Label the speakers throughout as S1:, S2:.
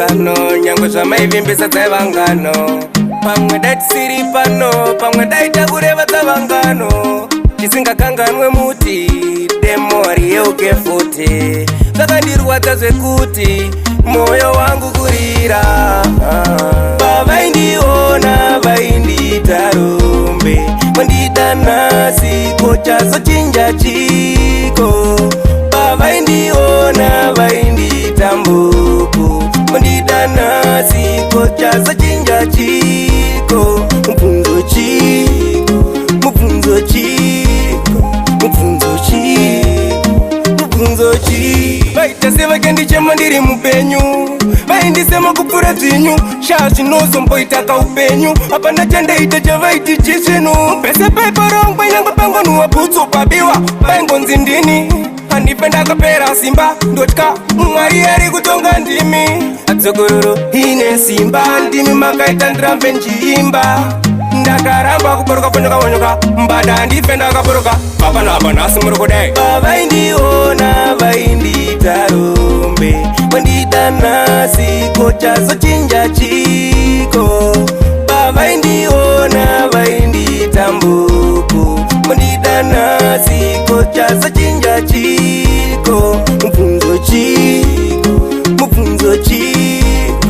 S1: mazano nyango zvamaivimbisa dzevangano. Pamwe datisiri pano, pamwe daita kureva dzavangano. Chisingakanganwe muti demori yeuke futi. Zvakandirwadza zvekuti moyo wangu kurira. Pavaindiona vaindita rumbe, vandida nhasi kochazochinja chiko. Pavaindiona vaindita mbuku, vandida nhasi kochazochinja chiko. Mubvunzo chiko, mubvunzo chiko, mubvunzo chiko, mubvunzo chiko. Vaita sevakendichema ndiri mupenyu, vaindisema kupfura dzinyu. Shaa zvinozomboita kaupenyu, hapana chandaita chavaiti chisvinu. Pese paiparongwa nyangwe pangonuwa bhutsu pabiwa, paingonzi ndini. Handife ndakapera simba, ndotya Mwari ari kutonga ndimi. Adzokororo ine simba, ndimi makaita ndirambe njiimba. Ndakaramba kuboroka ponyoka mbada handife ndakaboroka. Papa napa nhasi muri kudai. Pavaindiona vaindita rumbe, vandida nhasi kochazochinja chiko. Pavaindiona vaindita mbuku, vandida nhasi kochazochinja chiko. Mubvunzo chiko, mubvunzo chiko,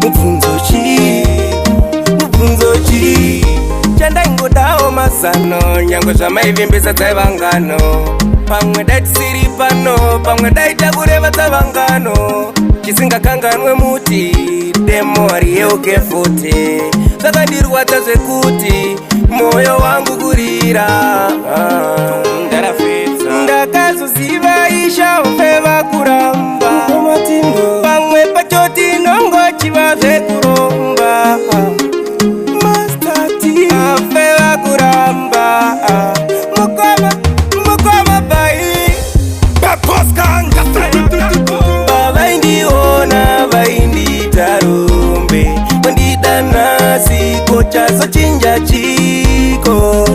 S1: mubvunzo chiko, mubvunzo chiko. Chandaingodawo mazano nyange zvamaivimbisa dzaivangano. Pamwe datisiri pano, pamwe daita kureva dzavangano. Chisingakanganwe muti demori yeuke futi. Zvakandirwadza zvekuti moyo wangu kurira. Ndakazoziva isha ufeva kuramba, pamwe pacho tinongochiva zvekuromba. Afeva kuramba, mukoma bai Paposkanga. Pavaindiona vaindita rumbe, vandida nhasi kochazochinja chiko.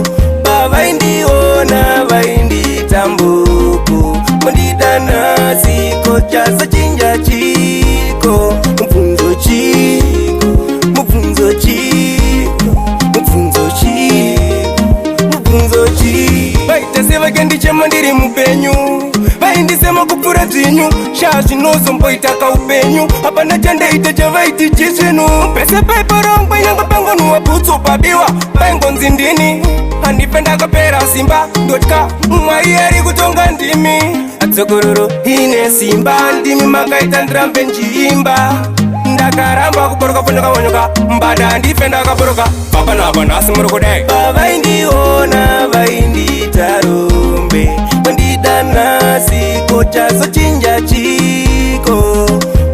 S1: Pavaindiona vaindita mbuku, vandida nhasi kochazochinja chiko. Mubvunzo chiko, mubvunzo chiko, mubvunzo chiko, mubvunzo chiko. Vaita sevakendichema ndiri mupenyu, vaindisema kupfura dzinyu. Shaa zvinozomboita kaupenyu, hapana chandaita chavaiti chisvinu. Pese paiparongwa nyangwe pangonuwa bhutsu pabiwa, paingonzi ndini. Handife ndakapera simba, ndotya Mwari ari kutonga ndimi. Adzokororo ine simba, ndimi makaita ndirambe njiimba. Ndakaramba kuboroka ponyoka mbada handife ndakaboroka. Papa napa nhasi muri kudai. Pavaindiona vaindita rumbe, vandida nhasi kochazochinja chiko.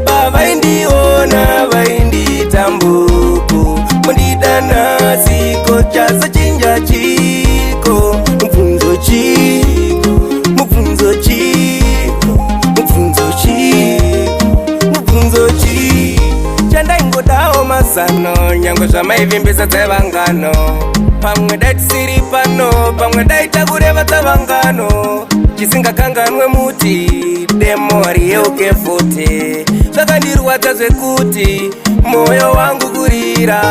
S1: Pavaindiona vaindita mbuku, vandida nhasi kochazochinja chiko. Mubvunzo chiko, mubvunzo chiko, mubvunzo chiko, mubvunzo chiko. Chandaingodawo mazano nyange zvamaivimbisa dzevangano. Pamwe datisiri pano, pamwe daita kureva dzavangano. Chisingakanganwe muti demori yeuke futi. Zvakandirwadza zvekuti moyo wangu kurira.